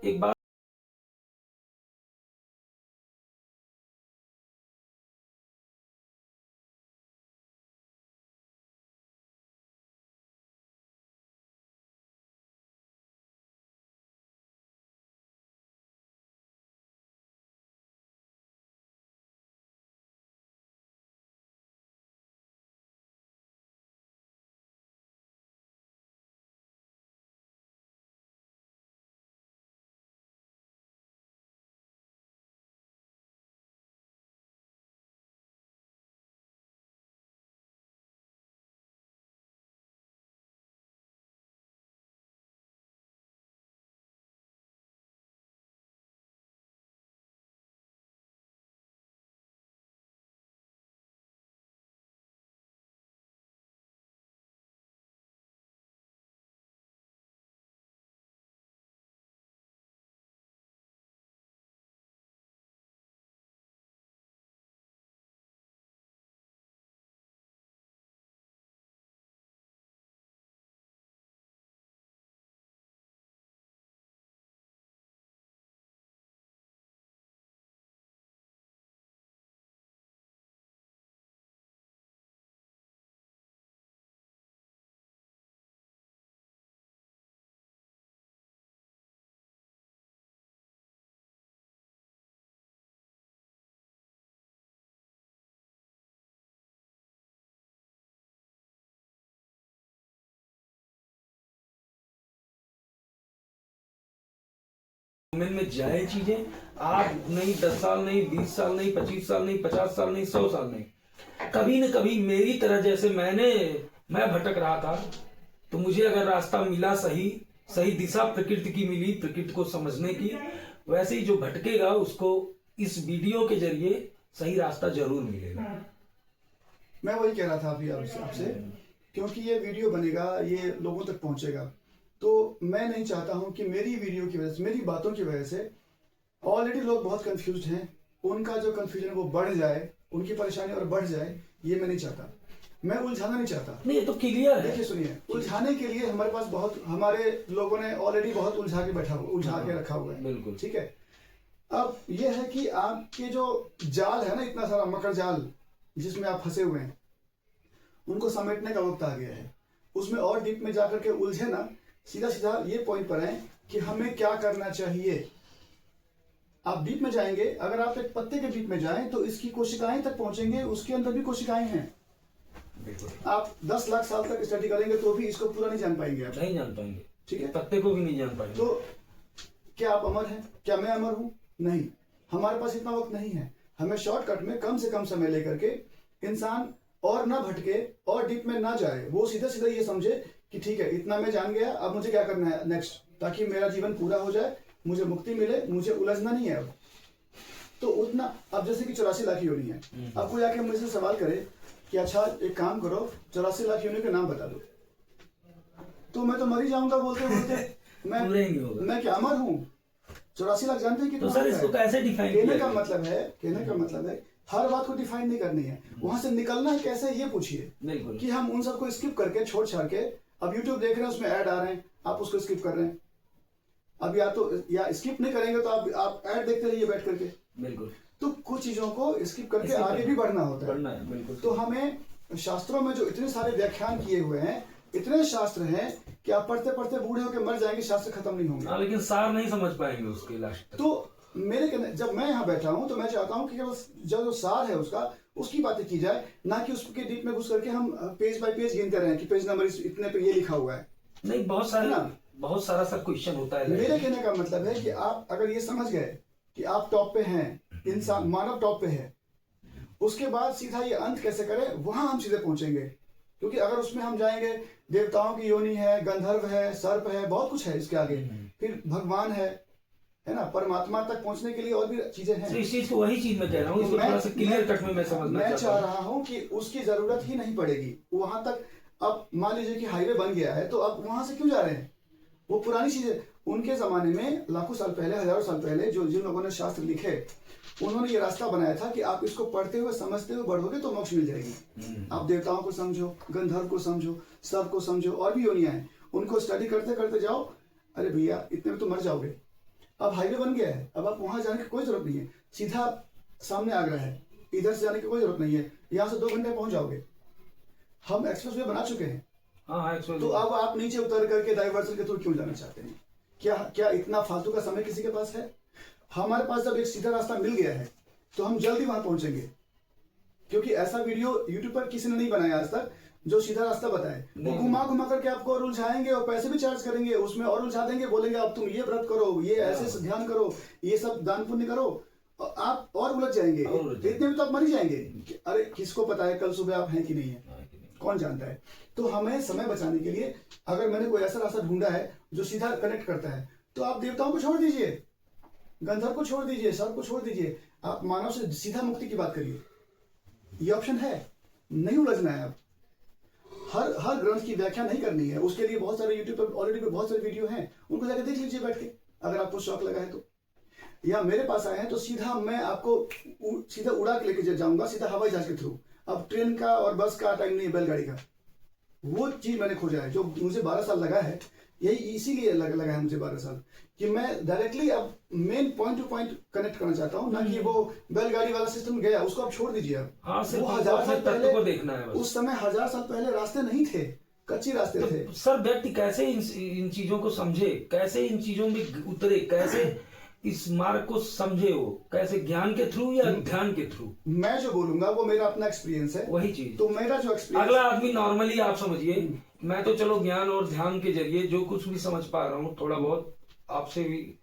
एक बात में जाए चीजें, आप नहीं 10 साल नहीं 20 साल नहीं 25 साल नहीं 50 साल नहीं 100 साल नहीं, कभी न कभी मेरी तरह जैसे मैं भटक रहा था, तो मुझे अगर रास्ता मिला, सही सही दिशा प्रकृति की मिली, प्रकृति को समझने की, वैसे ही जो भटकेगा उसको इस वीडियो के जरिए सही रास्ता जरूर मिलेगा। मैं वही कह रहा था अभी आपसे, क्योंकि ये वीडियो बनेगा, ये लोगों तक पहुंचेगा, तो मैं नहीं चाहता हूं कि मेरी वीडियो की वजह से, मेरी बातों की वजह से ऑलरेडी लोग बहुत कंफ्यूज्ड हैं, उनका जो कंफ्यूजन है वो बढ़ जाए, उनकी परेशानी और बढ़ जाए, ये मैं नहीं चाहता। मैं उलझाना नहीं चाहता। नहीं, ये तो क्लियर है। देखिए सुनिए, उलझाने के लिए हमारे पास हमारे लोगों ने ऑलरेडी बहुत उलझा के रखा हुआ है। बिल्कुल ठीक है। अब ये है कि आपके जो जाल है ना, इतना सारा मकर जाल जिसमें आप फंसे हुए हैं, उनको समेटने का वक्त आ गया है। उसमें और डीप में जाकर के उलझे ना, सीधा सीधा ये पॉइंट पर है कि हमें क्या करना चाहिए। आप डीप में जाएंगे, अगर आप एक पत्ते के डीप में जाएं तो इसकी कोशिकाएं तक पहुंचेंगे, उसके अंदर भी कोशिकाएं हैं। आप 10 लाख साल तक स्टडी करेंगे तो भी इसको पूरा नहीं जान पाएंगे, आप नहीं जान पाएंगे। ठीक है, पत्ते को भी नहीं जान पाएंगे। तो क्या आप अमर हैं? क्या मैं अमर हूं? नहीं, हमारे पास इतना वक्त नहीं है। हमें शॉर्टकट में कम से कम समय लेकर के इंसान और ना भटके और डीप में ना जाए, वो सीधा सीधा ये समझे कि ठीक है, इतना मैं जान गया, अब मुझे क्या करना है नेक्स्ट, ताकि मेरा जीवन पूरा हो जाए, मुझे मुक्ति मिले, मुझे उलझना नहीं है अब। तो उतना, अब जैसे कि 84 लाख योनि है, अब कोई आके मुझसे सवाल करे कि अच्छा एक काम करो, 84 लाख योनि के नाम बता दो, तो मैं तो मर ही जाऊंगा बोलते बोलते। मैं क्या अमर हूं? 84 लाख जानते हैं कि तो सर इसको कैसे डिफाइन कहने का मतलब है हर बात को डिफाइन नहीं करनी है, वहां से निकलना है कैसे, ये पूछिए कि हम उन सबको स्किप करके छोड़ छाड़ के, अब यूट्यूब देख रहे हैं उसमें ऐड आ रहे हैं, आप उसको स्किप कर रहे हैं। अब या स्किप नहीं करेंगे तो आप ऐड देखते रहिए बैठ करके। बिल्कुल। तो कुछ चीजों को स्किप करके आगे भी बढ़ना होता है। बिल्कुल। तो हमें शास्त्रों में जो इतने सारे व्याख्यान किए हुए हैं, इतने शास्त्र हैं कि आप पढ़ते पढ़ते बूढ़े होकर मर जाएंगे, शास्त्र खत्म नहीं होंगे। लेकिन सार नहीं समझ पाएंगे उसके लास्ट। तो मेरे कहने, जब मैं यहाँ बैठा हूँ तो मैं चाहता हूँ कि जो सार है उसकी बातें की जाए, ना कि उसके डीप में घुस करके हम पेज बाय पेज गिनते रहे कि पेज नंबर इतने पे ये लिखा हुआ है। नहीं, बहुत सारा सर क्वेश्चन होता है। मेरे कहने का मतलब है कि आप अगर ये समझ गए कि आप टॉप पे हैं, इंसान मानव टॉप पे है, उसके बाद सीधा ये अंत कैसे करें, वहां हम सीधे पहुंचेंगे। क्योंकि अगर उसमें हम जाएंगे, देवताओं की योनि है, गंधर्व है, सर्प है, बहुत कुछ है इसके आगे, फिर भगवान है ना, परमात्मा तक पहुंचने के लिए और भी चीजें हैं। इस चीज को, वही चीज मैं कह रहा हूँ, इसको थोड़ा सा क्लियर कट में मैं समझना चाहता हूं। मैं चाह रहा हूं कि उसकी जरूरत ही नहीं पड़ेगी वहां तक। अब मान लीजिए कि हाईवे बन गया है, तो अब वहां से क्यों जा रहे हैं? वो पुरानी चीजें, उनके जमाने में लाखों साल पहले, हजारों साल पहले जिन लोगों ने शास्त्र लिखे, उन्होंने ये रास्ता बनाया था कि आप इसको पढ़ते हुए समझते हुए बढ़ोगे तो मोक्ष मिल जाएगी। आप देवताओं को समझो, गंधर्व को समझो, सर्प को समझो, और भी योनियां हैं, उनको स्टडी करते करते जाओ। अरे भैया, इतने में तो मर जाओगे। अब हाईवे बन गया है, अब आप वहां जाने की कोई जरूरत नहीं है, सीधा सामने आगरा है, इधर से जाने की कोई जरूरत नहीं है, यहाँ से 2 घंटे में पहुंच जाओगे। हम एक्सप्रेस वे बना चुके हैं। हाँ एक्चुअली। तो अब आप नीचे उतर करके डाइवर्सन के थ्रू क्यों जाना चाहते हैं? क्या इतना फालतू का समय किसी के पास है? हमारे पास जब एक सीधा रास्ता मिल गया है तो हम जल्दी वहां पहुंचेंगे, क्योंकि ऐसा वीडियो यूट्यूब पर किसी ने नहीं बनाया आज तक जो सीधा रास्ता बताए। वो घुमा घुमा करके आपको और उलझाएंगे और पैसे भी चार्ज करेंगे, उसमें और उलझा देंगे, बोलेंगे अब तुम ये व्रत करो, ये ऐसे ध्यान करो, ये सब दान पुण्य करो, और आप और उलझ जाएंगे। इतने में तो आप मर ही जाएंगे। अरे किसको पता है कल सुबह आप हैं कि नहीं है, कौन जानता है। तो हमें समय बचाने के लिए अगर मैंने कोई ऐसा रास्ता ढूंढा है जो सीधा कनेक्ट करता है, तो आप देवताओं को छोड़ दीजिए, गंधर्व को छोड़ दीजिए, सब को छोड़ दीजिए, आप मानव से सीधा मुक्ति की बात करिए। ये ऑप्शन है, नहीं उलझना है। अब हर ग्रंथ की व्याख्या नहीं करनी है, उसके लिए बहुत सारे यूट्यूब पर ऑलरेडी बहुत सारे वीडियो हैं, उनको जाकर देख लीजिए बैठ के, अगर आपको शौक लगा है तो। या मेरे पास आए हैं तो सीधा मैं आपको सीधा उड़ा के लेके जाऊंगा, सीधा हवाई जहाज के थ्रू। अब ट्रेन का और बस का टाइम नहीं है, बैलगाड़ी का। वो चीज मैंने खोजा है जो मुझे 12 साल लगा है, यही इसीलिए लगा है मुझे 12 साल, कि मैं डायरेक्टली अब main point two point connect करना चाहता हूँ, ना कि वो बैलगाड़ी वाला सिस्टम गया उसको आप छोड़ दीजिए। अब हाँ, वो 1000 साल पहले को देखना है बस। उस समय 1000 साल पहले रास्ते नहीं थे, कच्चे रास्ते तो थे। सर व्यक्ति कैसे इन चीजों को समझे, कैसे इन चीजों में उतरे, कैसे इस मार्ग को समझे, वो कैसे, ज्ञान के थ्रू या ध्यान के थ्रू? मैं जो बोलूंगा वो मेरा अपना एक्सपीरियंस है, वही चीज। तो मेरा जो एक्सपीरियंस, अगला आदमी नॉर्मली आप समझिए, मैं तो चलो ज्ञान और ध्यान के जरिए जो कुछ भी समझ पा रहा हूँ, थोड़ा बहुत आपसे भी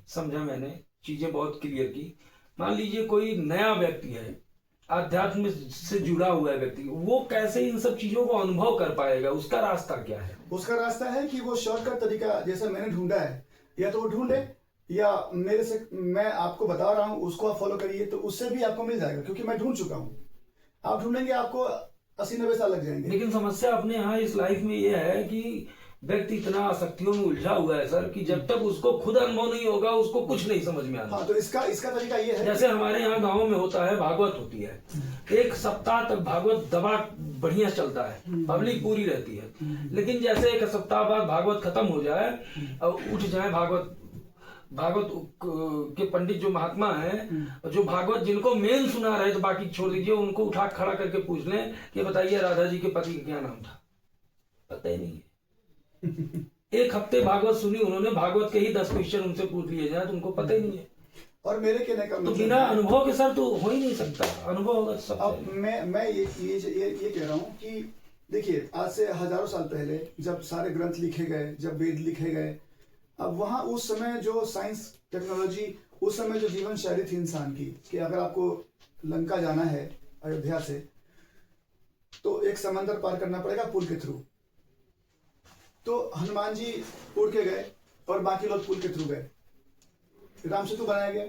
समझा मैंने, चीजें बहुत क्लियर की। मान लीजिए कोई नया व्यक्ति है, आध्यात्म से जुड़ा हुआ है व्यक्ति, वो कैसे इन सब चीजों को अनुभव कर पाएगा? उसका रास्ता क्या है? उसका रास्ता है कि वो शॉर्टकट तरीका जैसा मैंने ढूंढा है, या तो वो ढूंढे, या मेरे से मैं आपको बता रहा हूं उसको आप फॉलो करिए, तो उससे भी आपको मिल जाएगा, क्योंकि मैं ढूंढ चुका हूं। आप ढूंढेंगे आपको 80-90 साल लग जाएंगे। लेकिन समस्या अपने यहाँ इस लाइफ में ये है कि व्यक्ति इतना आसक्तियों में उलझा हुआ है सर, कि जब तक उसको खुद अनुभव नहीं होगा उसको कुछ नहीं समझ में आता। हाँ, तो इसका तरीका ये है, जैसे हमारे यहाँ गाँव में होता है, भागवत होती है, 1 सप्ताह तक भागवत दबा बढ़िया चलता है, पब्लिक पूरी रहती है। लेकिन जैसे 1 सप्ताह बाद भागवत खत्म हो जाए और उठ जाए भागवत के पंडित जो महात्मा हैं, जो भागवत जिनको मेन सुना रहे, तो बाकी छोड़ दीजिए, उनको उठा खड़ा करके पूछ लें कि बताइए राधा जी के पति का क्या नाम था, पता ही नहीं है। 1 हफ्ते भागवत सुनी उन्होंने, भागवत के ही 10 क्वेश्चन उनसे पूछ लिए जाए तो उनको पता ही नहीं है। और मेरे कहने का तो बिना अनुभव के सर तो हो ही नहीं सकता, अनुभव होगा सब। अब मैं ये कह रहा हूँ कि देखिए, आज से हजारों साल पहले जब सारे ग्रंथ लिखे गए, जब वेद लिखे गए, अब वहां उस समय जो साइंस टेक्नोलॉजी, उस समय जो जीवन शैली थी इंसान की, कि अगर आपको लंका जाना है अयोध्या से, तो एक समंदर पार करना पड़ेगा पुल के थ्रू। तो हनुमान जी उड़ के गए और बाकी लोग पुल के थ्रू गए, राम सेतु बनाया गया।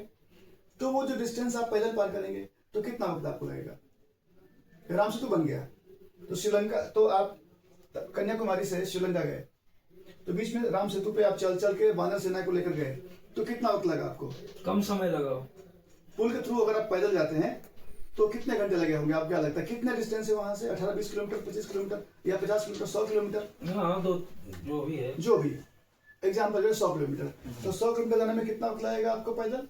तो वो जो डिस्टेंस आप पैदल पार करेंगे तो कितना वक्त आपको लगेगा? राम सेतु बन गया तो श्रीलंका, तो आप कन्याकुमारी से श्रीलंका गए, तो बीच में राम सेतु पे आप चल के वानर सेना को लेकर गए, तो कितना वक्त लगा आपको? कम समय लगा। पुल के थ्रू अगर आप पैदल जाते हैं तो कितने घंटे लगे होंगे? आप क्या लगता है कितने डिस्टेंस है वहां से? 18-20 किलोमीटर, 25 किलोमीटर, या 50 किलोमीटर, 100 किलोमीटर? हाँ, तो जो भी है, जो भी एग्जाम्पल 100 किलोमीटर, तो 100 किलोमीटर जाने में कितना वक्त लगेगा आपको पैदल?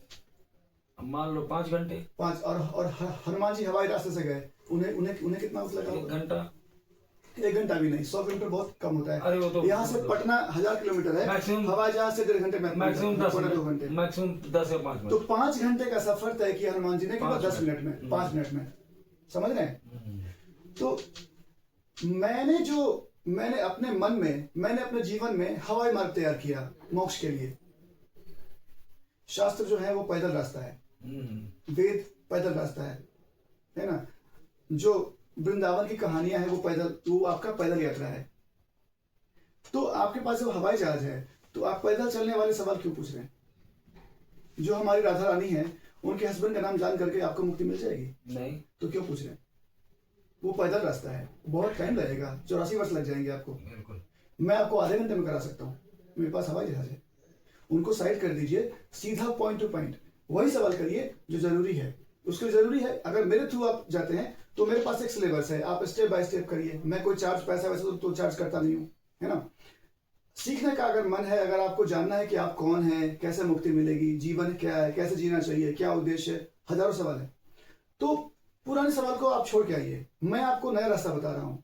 मान लो 5 घंटे। 5, और हनुमान जी हवाई रास्ते से गए, उन्हें कितना वक्त लगा? 1 घंटा। 1 घंटा भी नहीं, 100 किलोमीटर बहुत कम होता अरे वो है। तो यहाँ से पटना 1000 किलोमीटर है, मैक्सिमम हवाई जहाज से 1.5 घंटे में, मैक्सिमम 2 घंटे, मैक्सिमम 10 या 5 तो मिनट। 5 घंटे का सफर तय किया हनुमान जी ने, कि 10 मिनट में, 5 मिनट में, समझ रहे हैं? तो मैंने अपने मन में, मैंने अपने जीवन में हवाई मार्ग तैयार किया मोक्ष के लिए। शास्त्र जो है वो पैदल रास्ता है, वेद पैदल रास्ता है ना? जो वृंदावन की कहानियां हैं वो आपका पैदल यात्रा है। तो आपके पास जब हवाई जहाज है तो आप पैदल चलने वाले सवाल क्यों पूछ रहे हैं? जो हमारी राधा रानी है, उनके हस्बैंड का नाम जान करके आपको मुक्ति मिल जाएगी? नहीं। तो क्यों पूछ रहे हैं? वो पैदल रास्ता है, बहुत टाइम लगेगा, 84 वर्ष लग जाएंगे आपको। बिल्कुल। मैं आपको आधे घंटे में करा सकता हूँ, मेरे पास हवाई जहाज है। उनको साइड कर दीजिए, सीधा पॉइंट टू पॉइंट वही सवाल करिए जो जरूरी है। उसके जरूरी है, अगर मेरे थ्रू आप जाते हैं तो मेरे पास एक सिलेबस है, आप स्टेप बाय स्टेप करिए। मैं कोई पैसा वैसे तो चार्ज करता नहीं हूँ, है ना? सीखने का अगर मन है, अगर आपको जानना है कि आप कौन हैं, कैसे मुक्ति मिलेगी, जीवन क्या है, कैसे जीना चाहिए, क्या उद्देश्य है, हजारों सवाल है, तो पुराने सवाल को आप छोड़ के आइए। मैं आपको नया रास्ता बता रहा हूं।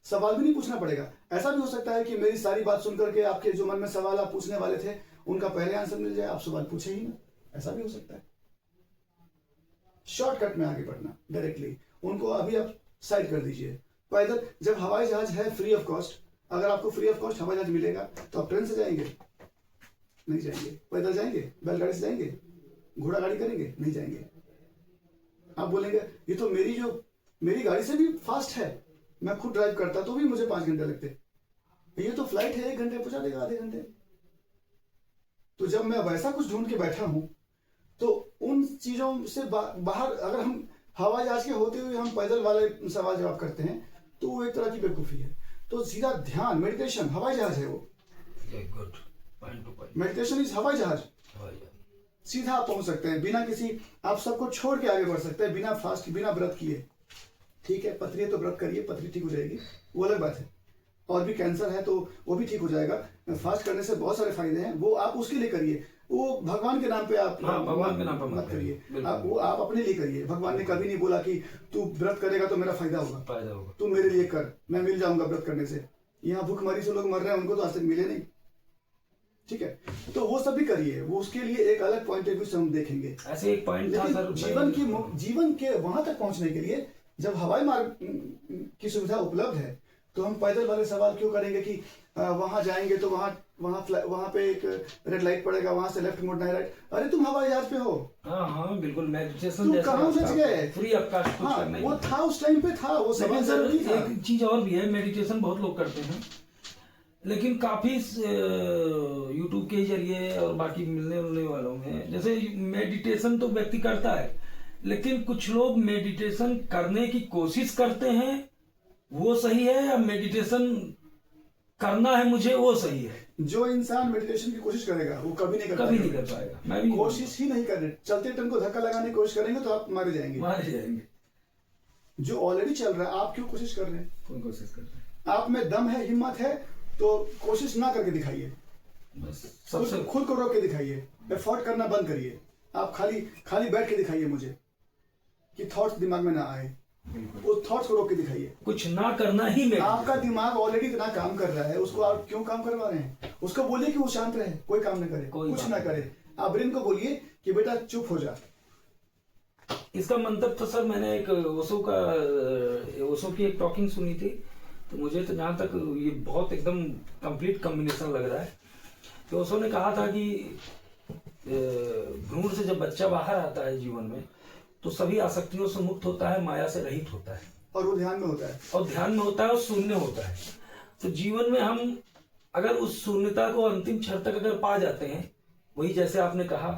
सवाल भी नहीं पूछना पड़ेगा। ऐसा भी हो सकता है कि मेरी सारी बात सुनकर के आपके जो मन में सवाल आप पूछने वाले थे उनका पहले आंसर मिल जाए, आप सवाल पूछे ही ना। ऐसा भी हो सकता है। शॉर्टकट में आगे बढ़ना, डायरेक्टली उनको अभी आप साइड कर दीजिए। पैदल, जब हवाई जहाज है फ्री ऑफ कॉस्ट, अगर आपको फ्री ऑफ कॉस्ट हवाई जहाज मिलेगा तो आप ट्रेन से जाएंगे? नहीं जाएंगे। पैदल जाएंगे? बैलगाड़ी से जाएंगे? घोड़ा गाड़ी करेंगे? नहीं जाएंगे। आप बोलेंगे ये तो मेरी गाड़ी से भी फास्ट है, मैं खुद ड्राइव करता तो भी मुझे 5 घंटे लगते, ये तो फ्लाइट है 1 घंटे पहुंचा देगा, आधे घंटे। तो जब मैं वैसा कुछ ढूंढ के बैठा हूं तो उन चीजों से बाहर, अगर हम हवाई जहाज के होते हुए हम पैदल वाले सवाल जवाब करते हैं तो वो एक तरह की बेवकूफी है। तो सीधा ध्यान, मेडिटेशन, हवाई जहाज है वो। Good point two point. Meditation is हवाई जहाज। सीधा आप पहुंच सकते हैं बिना किसी, आप सबको छोड़ के आगे बढ़ सकते हैं बिना फास्ट, बिना व्रत किए। ठीक है, पथरी है तो व्रत करिए, पथरी ठीक हो जाएगी, वो अलग बात है। और भी कैंसर है तो वो भी ठीक हो जाएगा। फास्ट करने से बहुत सारे फायदे हैं, वो आप उसके लिए करिए। वो भगवान के नाम पे आप भगवान के नाम पे मत करिए। आप अपने लिए करिए। भगवान ने कभी नहीं बोला कि तू व्रत करेगा तो मेरा फायदा होगा, तू मेरे लिए कर, मैं मिल जाऊंगा व्रत करने से। यहाँ भूखमरी से लोग मर रहे हैं, उनको तो आज तक मिले नहीं। ठीक है, तो वो सब भी करिए, वो उसके लिए एक अलग पॉइंट ऑफ व्यू से हम देखेंगे। ऐसे एक पॉइंट था सर, जीवन के वहां तक पहुंचने के लिए जब हवाई मार्ग की सुविधा उपलब्ध है तो हम पैदल वाले सवाल क्यों करेंगे कि वहां जाएंगे तो वहां पे एक रेड लाइट पड़ेगा, वहां से लेफ्ट मुड़ना है, राइट। अरे तुम हवाई जहाज पे हो। हाँ बिल्कुल, मेडिटेशन तुम कहाँ उलझ गए? Free of cost. हाँ, वो था उस टाइम पे था, वो सवाल जरूरी था। एक चीज और भी है, मेडिटेशन बहुत लोग करते हैं लेकिन काफी यूट्यूब के जरिए और बाकी मिलने उलने वालों में, जैसे मेडिटेशन तो व्यक्ति करता है लेकिन कुछ लोग मेडिटेशन करने की कोशिश करते हैं, वो सही है, या मेडिटेशन करना है मुझे वो सही है? जो इंसान मेडिटेशन की कोशिश करेगा वो कभी नहीं कर पाएगा। मैं भी कोशिश ही नहीं कर रहे, चलते टन को धक्का लगाने की कोशिश करेंगे तो आप मारे जाएंगे। जो ऑलरेडी चल रहा है, आप क्यों कोशिश कर रहे हैं? कोई कोशिश कर रहे हैं, आप में दम है, हिम्मत है तो कोशिश ना करके दिखाइए। बस सबसे खुद को रोक के दिखाइए, एफर्ट करना बंद करिए। आप खाली बैठ के दिखाइए मुझे कि थॉट्स दिमाग में ना आए, उस थॉट्स को रोक के दिखाइए। कुछ ना करना ही में आपका दिमाग ऑलरेडी इतना काम कर रहा है, उसको आप क्यों काम करवा रहे हैं? उसको बोलिए कि वो शांत रहे, कोई काम ना करे, कुछ ना करे। आप ब्रेन को बोलिए कि बेटा चुप हो जा। इसका मंतव्य तो सर, मैंने एक ओशो की एक टॉकिंग सुनी थी, तो मुझे तो जहां तक ये बहुत एकदम कंप्लीट कॉम्बिनेशन लग रहा है कि ओशो ने कहा था कि भ्रूण से जब बच्चा बाहर आता है जीवन में तो सभी आसक्तियों से मुक्त होता है, माया से रहित होता है, और वो ध्यान में होता है, और शून्य होता है। तो जीवन में हम अगर उस शून्यता को अंतिम क्षण तक अगर पा जाते हैं, वही जैसे आपने कहा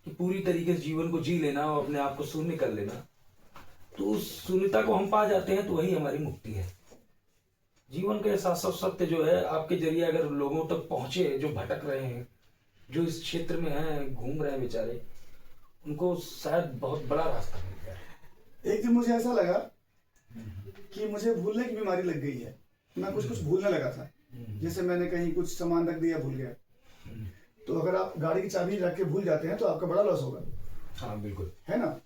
कि पूरी तरीके से जीवन को जी लेना और अपने आप को शून्य कर लेना, तो उस शून्यता को हम पा जाते हैं तो वही हमारी मुक्ति है। जीवन के शाश्वत सत्य जो है आपके जरिए अगर लोगों तक पहुंचे, जो भटक रहे हैं, जो इस क्षेत्र में हैं, घूम रहे हैं बेचारे, उनको शायद बहुत बड़ा रास्ता मिल गया। एक दिन मुझे ऐसा लगा कि मुझे भूलने की बीमारी लग गई है। मैं कुछ भूलने लगा था, जैसे मैंने कहीं कुछ सामान रख दिया, भूल गया। तो अगर आप गाड़ी की चाबी रख के भूल जाते हैं तो आपका बड़ा लॉस होगा। हाँ बिल्कुल, है ना।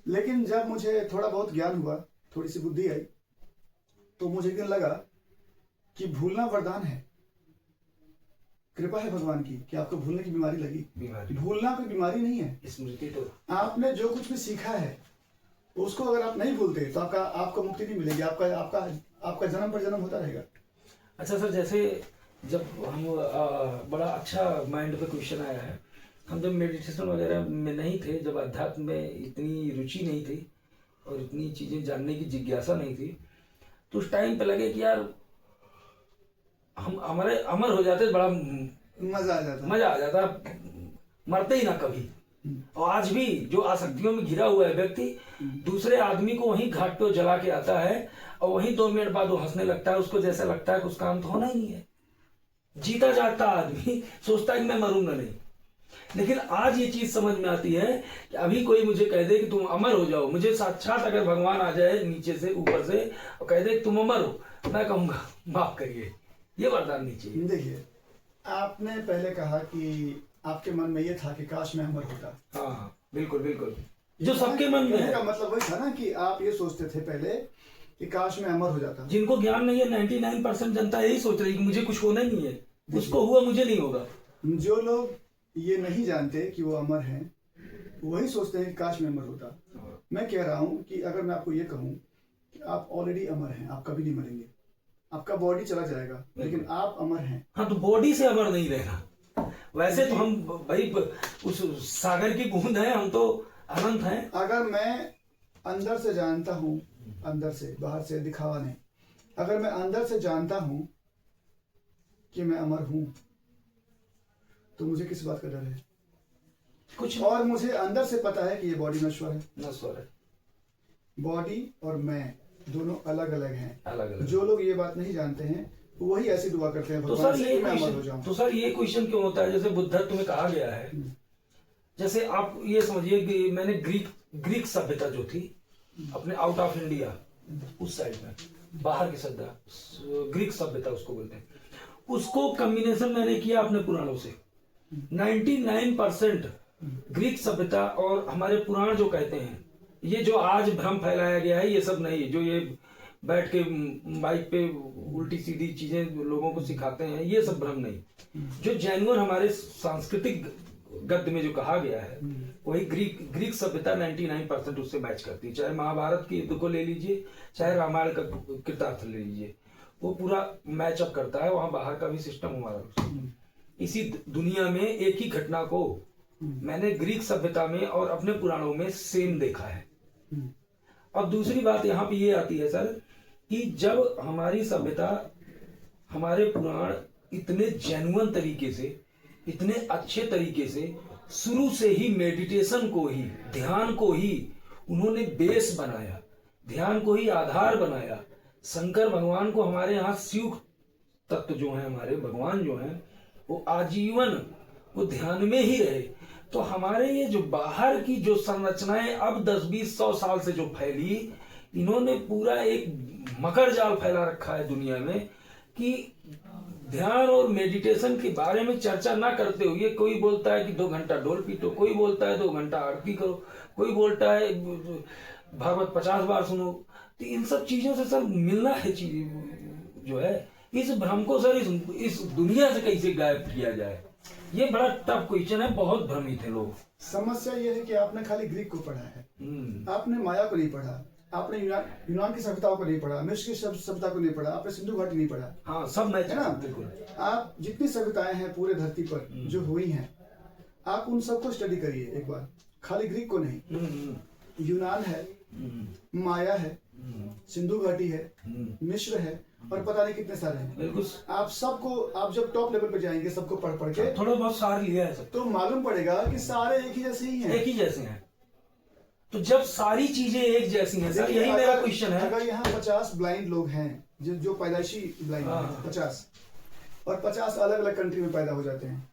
लेकिन जब मुझे थोड़ा बहुत ज्ञान हुआ, थोड़ी सी बुद्धि आई, तो मुझे एक दिन लगा कि भूलना वरदान है, कृपा है भगवान की कि आपको भूलने की बीमारी लगी। भूलना कोई बीमारी नहीं है, स्मृति तो आपने जो कुछ भी सीखा है उसको अगर आप नहीं भूलते तो आपको मुक्ति नहीं मिलेगी, आपका जन्म पर जन्म होता रहेगा। अच्छा सर, जैसे जब हम बड़ा अच्छा माइंड पे क्वेश्चन आया है, हम जब मेडिटेशन वगैरह में नहीं थे, जब अध्यात्म में इतनी रुचि नहीं थी और इतनी चीजें जानने की जिज्ञासा नहीं थी, तो उस टाइम पे लगे कि यार हम हमारे अमर हो जाते, बड़ा मजा आ जाता, मरते ही ना कभी। और आज भी जो आसक्तियों में घिरा हुआ है व्यक्ति, दूसरे आदमी को वहीं घाट पे जला के आता है और वहीं 2 मिनट बाद वो हंसने लगता है, उसको जैसा लगता है कि उसका अंत होना ही नहीं है। जीता जागता आदमी सोचता है कि मैं मरूंगा नहीं, लेकिन आज ये चीज समझ में आती है कि अभी कोई मुझे कह दे कि तुम अमर हो जाओ, मुझे साक्षात अगर भगवान आ जाए नीचे से ऊपर से और कह दे कि तुम अमर हो, मैं कहूंगा माफ करिए, ये वरदान नहीं चाहिए। देखिए, आपने पहले कहा कि आपके मन में ये था कि काश मैं अमर होता। हाँ बिल्कुल बिल्कुल, जो सबके मन में कहने का है। मतलब वही था ना कि आप ये सोचते थे पहले कि काश मैं अमर हो जाता। जिनको ज्ञान नहीं है, 99% जनता यही सोच रही है कि मुझे कुछ होना ही नहीं है, उसको हुआ मुझे नहीं होगा। जो लोग ये नहीं जानते कि वो अमर हैं, वही सोचते हैं कि काश मैं अमर होता। मैं कह रहा हूँ कि अगर मैं आपको ये कहूँ कि आप ऑलरेडी अमर हैं, आप कभी नहीं मरेंगे, आपका बॉडी चला जाएगा लेकिन आप अमर हैं। हाँ, तो बॉडी से अमर नहीं रहना। वैसे तो हम भाई उस सागर की बूंद हैं, हम तो अनंत हैं। अगर मैं अंदर से जानता हूँ, अंदर से, बाहर से दिखावा नहीं, अगर मैं अंदर से जानता हूँ कि मैं अमर हूँ, तो मुझे किस बात का डर है? कुछ और मुझे अंदर से पता है कि ये बॉडी नश्वर है। नश्वर है, बॉडी और मैं दोनों अलग अलग हैं। अलग अलग। जो लोग ये बात नहीं जानते हैं वही ऐसी दुआ करते हैं तो भगवान सर से ये कि मैं अमर हो क्वेश्चन, जाऊं। तो सर ये क्वेश्चन क्यों होता है? जैसे बुद्धत्व में कहा गया है, जैसे आप ये समझिए कि मैंने ग्रीक सभ्यता जो थी अपने आउट ऑफ इंडिया, उस साइड में बाहर की सभ्यता, ग्रीक सभ्यता उसको बोलते हैं, उसको कम्बिनेशन मैंने किया अपने पुराणों से। 99% ग्रीक सभ्यता और हमारे पुराण जो कहते हैं, ये जो आज भ्रम फैलाया गया है, ये सब नहीं। जो ये बैठ के माइक पे उल्टी सीधी चीजें लोगों को सिखाते हैं, ये सब भ्रम नहीं। जो जेन्युइन हमारे सांस्कृतिक गद्य में जो कहा गया है, वही ग्रीक सभ्यता 99% उससे मैच करती है। चाहे महाभारत की युद्ध को ले लीजिए, चाहे रामायण का कृतार्थ ले लीजिए, वो पूरा मैचअप करता है। वहां बाहर का भी सिस्टम हमारा, इसी दुनिया में एक ही घटना को मैंने ग्रीक सभ्यता में और अपने पुराणों में सेम देखा है। और दूसरी बात यहाँ पे ये आती है सर, कि जब हमारी सभ्यता, हमारे पुराण इतने जेन्युइन तरीके से, इतने अच्छे तरीके से शुरू से ही मेडिटेशन को ही, ध्यान को ही उन्होंने बेस बनाया, ध्यान को ही आधार बनाया। शंकर भगवान को हमारे यहाँ शिव तत्व जो है, हमारे भगवान जो हैं, वो आजीवन वो ध्यान में ही रहे। तो हमारे ये जो बाहर की जो संरचनाएं अब 10-20-100 साल से जो फैली, इन्होंने पूरा एक मकर जाल फैला रखा है दुनिया में, कि ध्यान और मेडिटेशन के बारे में चर्चा ना करते हुए कोई बोलता है कि 2 घंटा डोल पीटो, कोई बोलता है 2 घंटा आरती करो, कोई बोलता है भागवत 50 बार सुनो। तो इन सब चीजों से सर मिलना है चीज जो है, इस भ्रम को सर इस दुनिया से कैसे गायब किया जाए, ये बड़ा टफ क्वेश्चन है। बहुत भ्रमित है लोग। समस्या ये है कि आपने खाली ग्रीक को पढ़ा है, आपने माया को नहीं पढ़ा, आपने यूनान की सभ्यताओं को नहीं पढ़ा, मिस्र की सभ्यता को नहीं पढ़ा, आपने सिंधु घाटी नहीं पढ़ा। हाँ, सब मैच है ना? बिल्कुल। आप जितनी सभ्यताएं हैं पूरे धरती पर जो हुई हैं, आप उन सबको स्टडी करिए एक बार, खाली ग्रीक को नहीं। यूनान है, माया है, सिंधु घाटी है, मिस्र है, और पता नहीं कितने सारे हैं। बिल्कुल। आप सबको, आप जब टॉप लेवल पे जाएंगे सबको पढ़ के, थोड़ा बहुत सार लिया है सब, तो मालूम पड़ेगा कि सारे एक ही जैसे ही हैं। एक ही जैसे हैं। तो जब सारी चीजें एक जैसी हैं सर, यही मेरा क्वेश्चन है। अगर यहाँ 50 ब्लाइंड लोग हैं जो पैदाइशी ब्लाइंड हैं, 50, और 50 अलग अलग कंट्री में पैदा हो जाते हैं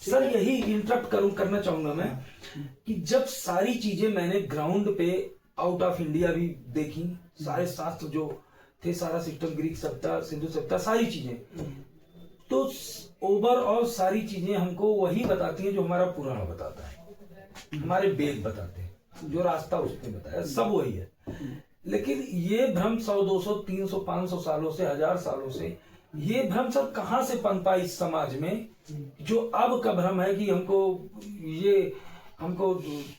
सर, यही इंटरप्ट करना चाहूंगा मैं, कि जब सारी चीजें मैंने ग्राउंड पे आउट ऑफ इंडिया भी देखी, सारे शास्त्र जो थे, सारा सिस्टम, ग्रीक सभ्यता, सिंधु सभ्यता, सारी चीजें, तो ओवरऑल सारी चीजें हमको वही बताती हैं जो हमारा पुराण बताता है, हमारे वेद बताते हैं, जो रास्ता उसने बताया, सब वही है। लेकिन ये भ्रम 100, 200, 300, 500 सालों से, 1000 सालों से, ये भ्रम सब कहाँ से पनपा इस समाज में, जो अब का भ्रम है कि हमको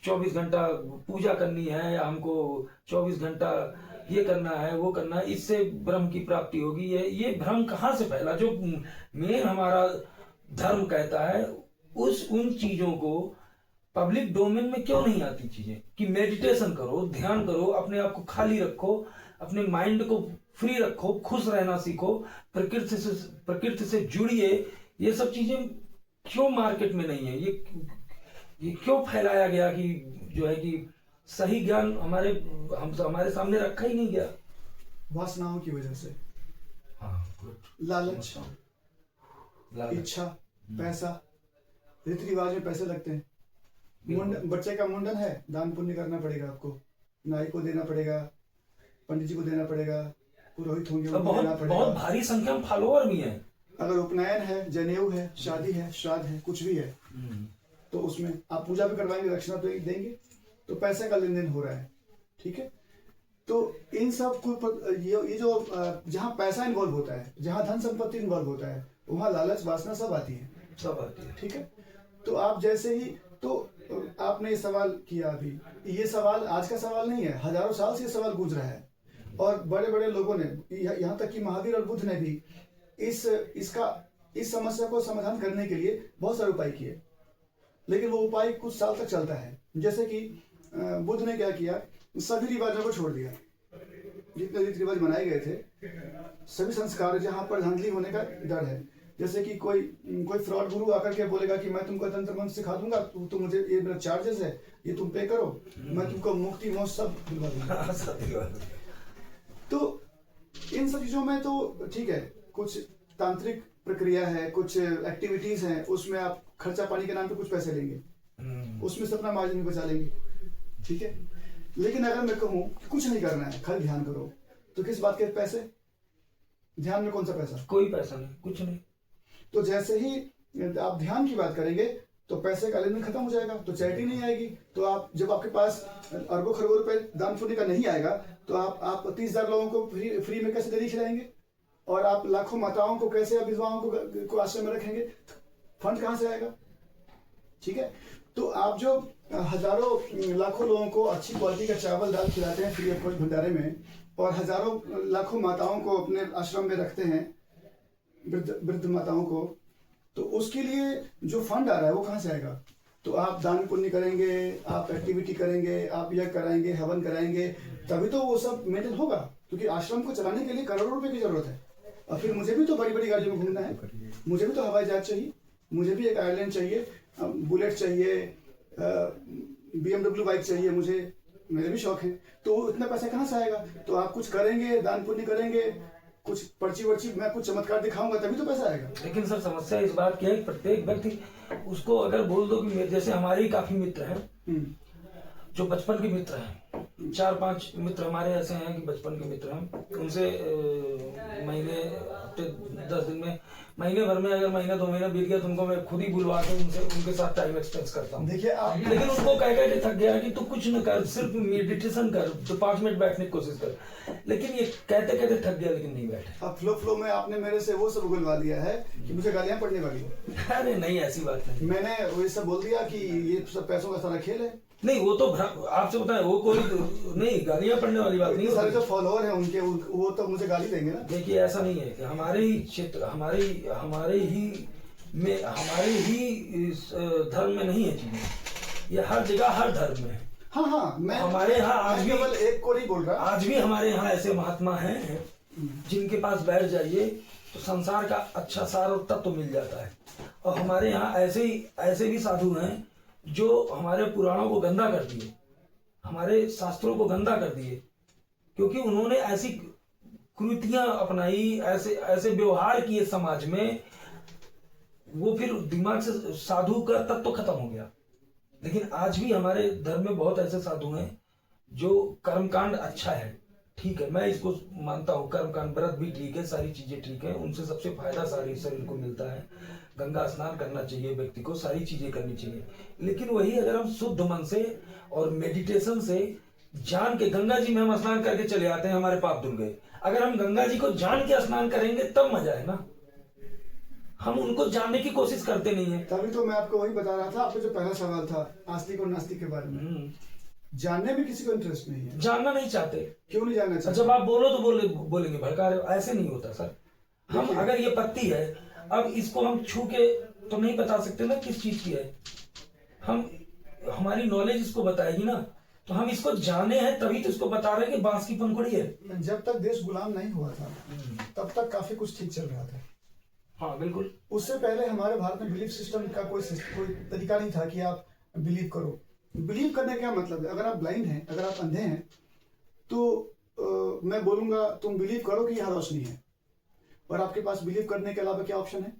24 घंटा पूजा करनी है, या हमको 24 घंटा ये करना है, वो करना है, इससे ब्रह्म की प्राप्ति होगी। ये भ्रम कहाँ से फैला? जो मेन हमारा धर्म कहता है, उन चीजों को पब्लिक डोमेन में क्यों नहीं आती चीजें, कि मेडिटेशन करो, ध्यान करो, अपने आप को खाली रखो, अपने माइंड को फ्री रखो, खुश रहना सीखो, प्रकृति से जुड़िए। ये सब चीजें क्यों मार्केट में नहीं है? ये क्यों फैलाया गया कि जो है कि सही ज्ञान हमारे सामने रखा ही नहीं गया? वासनाओं की वजह से। हाँ, लालच, इच्छा, पैसा, रीति रिवाज में पैसे लगते हैं। बच्चे का मुंडन है, दान पुण्य करना पड़ेगा आपको, नाई को देना पड़ेगा, पंडित जी को देना पड़ेगा, पुरोहित होंगे उनको देना पड़ेगा। बहुत भारी संख्या में फॉलोअर भी हैं, अगर उपनयन है, जनेऊ है, शादी है, श्राद्ध है, कुछ भी है, तो उसमें आप पूजा भी करवाएंगे, दक्षिणा तो देंगे, तो पैसे का लेन देन हो रहा है, ठीक है। तो इन सब को ये जो जहाँ पैसा इन्वॉल्व होता है, जहाँ धन संपत्ति इन्वॉल्व होता है, वहाँ लालच वासना सब आती है, सब आती है। ठीक है। तो आप जैसे ही, तो आपने ये सवाल किया अभी, ये सवाल आज का सवाल नहीं है, हजारों साल से ये सवाल गूंज रहा है, और बड़े बड़े लोगों ने, यहाँ तक कि महावीर और बुद्ध ने भी इस समस्या को समाधान करने के लिए बहुत सारे उपाय किए, लेकिन वो उपाय कुछ साल तक चलता है। जैसे कि बुद्ध ने क्या किया, सभी रिवाजों को छोड़ दिया, जितने रीति रिवाज बनाए गए थे, सभी संस्कार जहाँ पर धांधली होने का डर है, जैसे कि कोई फ्रॉड गुरु आकर के बोलेगा कि मैं तुमको तंत्र मंत्र सिखा दूंगा, तो मुझे ये मेरा चार्जेस है, ये तुम पे करो, मैं तुमको मुक्ति मोक्ष सब दिलवा दूंगा। तो इन सब चीजों में तो ठीक है, कुछ तांत्रिक प्रक्रिया है, कुछ एक्टिविटीज हैं, उसमें आप खर्चा पानी के नाम पे कुछ पैसे लेंगे, उसमें से अपना मार्जिन बचा लेंगे, ठीक है। लेकिन अगर मैं कहूँ कुछ नहीं करना है, खाली ध्यान करो, तो किस बात के पैसे? ध्यान में कौन सा पैसा? कोई पैसा नहीं, कुछ नहीं। तो जैसे ही आप ध्यान की बात करेंगे तो पैसे का लेन देन खत्म हो जाएगा, तो चैरिटी नहीं आएगी। तो आप जब आपके पास अरबों खरबों रुपए दान पुण्य का नहीं आएगा, तो आप 30,000 लोगों को फ्री में कैसे दे खिलाएंगे, और आप लाखों माताओं को कैसे, आप विधवाओं को आश्रम में रखेंगे? फंड कहाँ से आएगा? ठीक है। तो आप जो हजारों लाखों लोगों को अच्छी क्वालिटी का चावल दाल खिलाते हैं फ्री ऑफ कॉस्ट भंडारे में, और हजारों लाखों माताओं को अपने आश्रम में रखते हैं, वृद्ध माताओं को, तो उसके लिए जो फंड आ रहा है वो कहाँ से आएगा? तो आप दान पुण्य करेंगे, आप एक्टिविटी करेंगे, आप यज्ञ कराएंगे, हवन कराएंगे, तभी तो वो सब मेंटेन होगा। क्योंकि आश्रम को चलाने के लिए करोड़ों रुपए की जरूरत है, और फिर मुझे भी तो बड़ी बड़ी गाड़ियों में घूमना है, मुझे भी तो हवाई जहाज चाहिए, मुझे भी एक आयरलैंड चाहिए, बुलेट चाहिए, BMW बाइक चाहिए, मुझे, मेरे भी शौक है। तो इतना पैसा कहाँ से आएगा? तो आप कुछ करेंगे, दान पुण्य करेंगे, कुछ पर्ची वर्ची, मैं कुछ चमत्कार दिखाऊंगा, तभी तो पैसा आएगा। लेकिन सर समस्या इस बात की है कि प्रत्येक व्यक्ति उसको अगर बोल दो कि जैसे हमारे ही काफी मित्र हैं जो बचपन के मित्र हैं, 4-5 मित्र हमारे ऐसे हैं कि बचपन के मित्र हैं, उनसे महीने, हफ्ते, 10 दिन में, महीने भर में अगर महीना 2 महीना बीत गया तो उनको मैं खुद ही बुलवा के उनके साथ टाइम एक्सपेंस करता हूँ। देखिए आप, लेकिन उनको कह के थक गया कि तू कुछ न कर, सिर्फ मेडिटेशन कर, तो 5 मिनट बैठने की कोशिश कर, लेकिन ये कहते कहते थक गया, लेकिन नहीं बैठे। अब फ्लो में आपने मेरे से वो सब उगलवा लिया है कि मुझे गालियां पड़ने वाली है। अरे नहीं, ऐसी बात नहीं। मैंने वो सब बोल दिया कि ये सब पैसों का सारा खेल है। नहीं, वो तो आपसे बताए, वो कोई नहीं, गालियां पड़ने वाली बात नहीं। सारे जो फॉलोअर हैं उनके, वो तो मुझे गाली देंगे ना। देखिए ऐसा नहीं है कि हमारे ही क्षेत्र, हमारे ही इस धर्म में नहीं है चीजें, ये हर जगह हर धर्म में है। हाँ, मैं हमारे यहाँ आज भी, केवल एक को नहीं बोल रहा, आज भी हमारे यहाँ ऐसे महात्मा हैं जिनके पास बैठ जाइए तो संसार का अच्छा सार और तत्व तो मिल जाता है। और हमारे यहाँ ऐसे भी साधु हैं जो हमारे पुराणों को गंदा कर दिए, हमारे शास्त्रों को गंदा कर दिए, क्योंकि उन्होंने ऐसी कृतियां अपनाई, ऐसे व्यवहार किए समाज में, वो फिर दिमाग से साधु का तत्व तो खत्म हो गया। लेकिन आज भी हमारे धर्म में बहुत ऐसे साधु हैं जो कर्मकांड अच्छा है, ठीक है, मैं इसको मानता हूँ, कर्मकांड, व्रत भी ठीक है, सारी चीजें ठीक है, उनसे सबसे फायदा सारी शरीर को मिलता है, गंगा स्नान करना चाहिए व्यक्ति को, सारी चीजें करनी चाहिए। लेकिन वही अगर हम शुद्ध मन से और मेडिटेशन से जान के, गंगा जी में हम स्नान करके चले आते हैं, हमारे पाप धुल गए। अगर हम गंगा जी को जान के स्नान करेंगे तब मजा है ना, हम उनको जानने की कोशिश करते नहीं है। तभी तो मैं आपको वही बता रहा था, आपका जो पहला सवाल था आस्तिक और नास्तिक के बारे में, जानने में किसी को इंटरेस्ट नहीं है, जानना नहीं चाहते। क्यों नहीं जानना चाहते? जब आप बोलो तो बोलेंगे भड़का रहे हो, ऐसे नहीं होता सर। हम अगर ये पत्ती है, अब इसको हम छू के तो नहीं बता सकते ना किस चीज की है, हमारी नॉलेज इसको बताएगी ना, तो हम इसको जाने हैं तभी तो इसको बता रहे हैं कि बांस की पंखुड़ी है। जब तक देश गुलाम नहीं हुआ था तब तक काफी कुछ ठीक चल रहा था। हाँ बिल्कुल। उससे पहले हमारे भारत में बिलीफ सिस्टम का कोई तरीका नहीं था कि आप बिलीव करो। बिलीव करने का क्या मतलब है? अगर आप ब्लाइंड हैं, अगर आप अंधे हैं, तो मैं बोलूंगा तुम बिलीव करो कि यहाँ रोशनी है, और आपके पास बिलीव करने के अलावा क्या ऑप्शन है?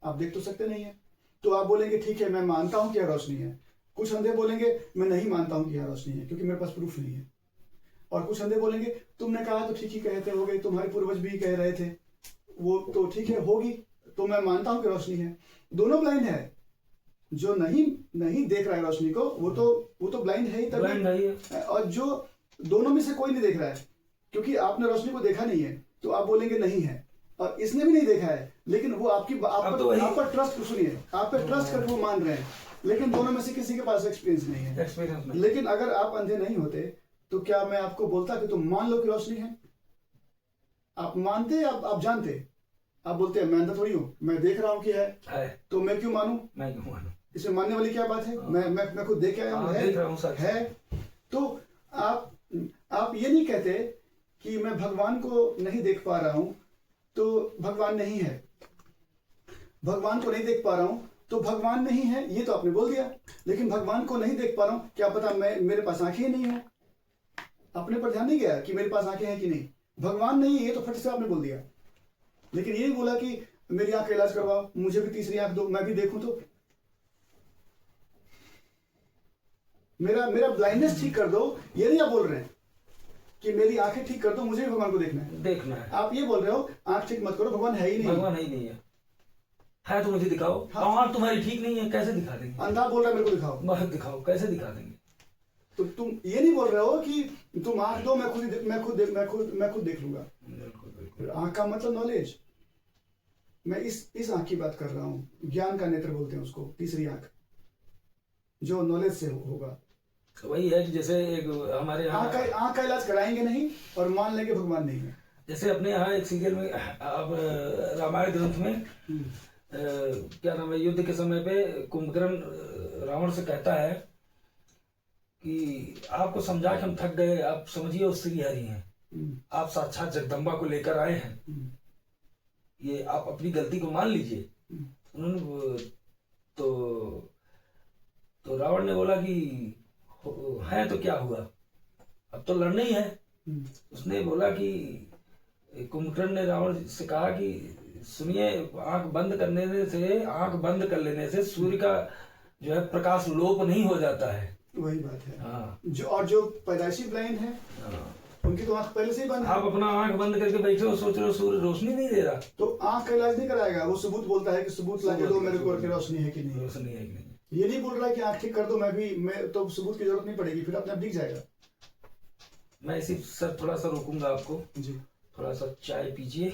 आप देख तो सकते नहीं है। तो आप बोलेंगे ठीक है मैं मानता हूं कि यह रोशनी है। कुछ अंधे बोलेंगे मैं नहीं मानता हूं कि यह रोशनी है, क्योंकि मेरे पास प्रूफ नहीं है। और कुछ अंधे बोलेंगे तुमने कहा तो ठीक ही कहते होगे, तुम्हारे पूर्वज भी कह रहे थे, वो तो ठीक है होगी, तो मैं मानता हूं कि रोशनी है। दोनों ब्लाइंड है, जो नहीं नहीं देख रहा है रोशनी को वो तो ब्लाइंड है ही ब्लाइंड तभी, है। और जो दोनों में से कोई नहीं देख रहा है, क्योंकि आपने रोशनी को देखा नहीं है तो आप बोलेंगे नहीं है, और इसने भी नहीं देखा है लेकिन वो आप पर ट्रस्ट, सुनिए, आप पे ट्रस्ट करके वो मान रहे हैं, लेकिन दोनों में से किसी के पास एक्सपीरियंस नहीं है। एक्सपीरियंस नहीं। लेकिन अगर आप अंधे नहीं होते तो क्या मैं आपको बोलता कि तुम मान लो कि रोशनी है? आप मानते, आप जानते, आप बोलते हैं मैं अंधा थोड़ी हूँ, मैं देख रहा हूँ कि है, तो मैं क्यों मानूं? मैं क्यों मानूं? इसमें मानने वाली क्या बात है? मैं खुद देख के आया हूँ, देख रहा हूँ सच है। तो आप ये नहीं कहते कि मैं भगवान को नहीं देख पा रहा हूं तो भगवान नहीं है, भगवान को नहीं देख पा रहा हूं तो भगवान नहीं है, ये तो आपने बोल दिया। लेकिन भगवान को नहीं देख पा रहा हूं, क्या पता मेरे पास आंखें ही नहीं है? अपने पर ध्यान नहीं गया कि मेरे पास आंखें हैं कि नहीं। भगवान नहीं है ये तो फट से आपने बोल दिया, लेकिन ये बोला कि मेरी आंख का इलाज करवाओ, मुझे भी तीसरी आंख दो, मैं भी देखूं, तो मेरा ब्लाइंडनेस ठीक कर दो, ये नहीं आप बोल रहे हैं कि मेरी आंखें ठीक कर दो, मुझे भी भगवान को देखना है। आप ये बोल रहे हो आंख ठीक मत करो, भगवान है ही नहीं। भगवान ही नहीं है तो मुझे दिखाओ। हाँ। आंख तुम्हारी ठीक नहीं है, कैसे दिखा देंगे? अंधा बोल रहा है मेरे को दिखाओ, दिखाओ, कैसे दिखा देंगे? तो तुम ये नहीं बोल रहे हो कि तुम आंख दो, मैं खुद देख लूंगा। आंख का मतलब नॉलेज। मैं इस आंख की बात कर रहा हूँ, ज्ञान का नेत्र बोलते हैं उसको, तीसरी आंख जो नॉलेज से होगा। वही है कि जैसे एक हमारे यहाँ आंख का इलाज कराएंगे नहीं और मान लेंगे भगवान नहीं है। जैसे अपने यहाँ एक सीरियल में अब रामायण ग्रंथ में क्या नाम है, युद्ध के समय पे कुंभकर्ण रावण से कहता है कि आपको समझा के हम थक गए, आप समझिए वो श्री हरि हैं, आप साक्षात जगदम्बा को लेकर आए हैं, ये आप अपनी गलती को मान लीजिए। उन्होंने तो रावण ने बोला कि है तो क्या हुआ, अब तो लड़ना ही है। उसने बोला कि कुंभकर्ण ने रावण से कहा कि सुनिए, आंख बंद कर लेने से सूर्य का जो है प्रकाश लोप नहीं हो जाता है। वही बात है। हाँ। जो पैदाइशी ब्लाइंड है, हाँ। उनकी तो आंख पहले से ही बंद है। आप अपना आंख बंद करके बैठे हो, सोच रहे हो सूर्य रोशनी नहीं दे रहा, तो आंख का इलाज नहीं कराएगा, वो सबूत बोलता है कि सबूत लाके दो मेरे को, रोशनी है कि नहीं। रोशनी है कि नहीं, ये नहीं बोल रहा है कि आंख ठीक कर दो, मैं तो सबूत की जरूरत नहीं पड़ेगी, फिर अपने आप दिख जाएगा। मैं इसी सर थोड़ा सा रोकूंगा आपको जी, थोड़ा सा चाय पीजिए।